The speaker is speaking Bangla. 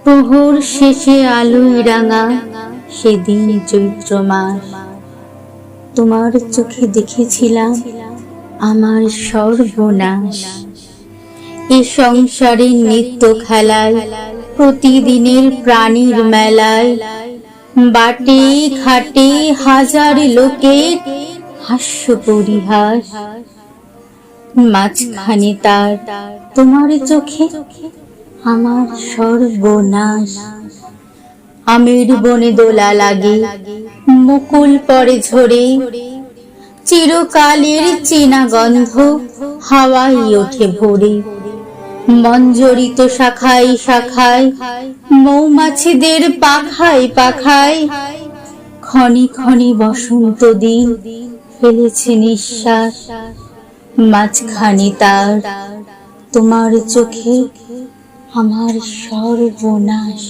প্রহর শেষে আলোয় রাঙা সেদিন চৈত্র মাস, তোমার চোখে দেখেছিলাম আমার সর্বনাশ। এ সংসারের নিত্য খেলায়, প্রতিদিনের প্রাণীর মেলায়, বাটে ঘাটে হাজার লোকের হাস্য পরিহাস। মাঝখানে তার তোমার চোখে আমার সর্বনাশ। আমের বনে দোলা লাগে, মুকুল পড়ে ঝরে, চিরকালের চেনা গন্ধ হাওয়ায় ওঠে ভরে। মঞ্জরিত শাখায় শাখায়, মৌমাছিদের পাখায় পাখায়, ক্ষণে ক্ষণে বসন্ত দিন ফেলেছে নিঃশ্বাস। মাঝখানে তার তোমার চোখে আমার সর্বনাশ।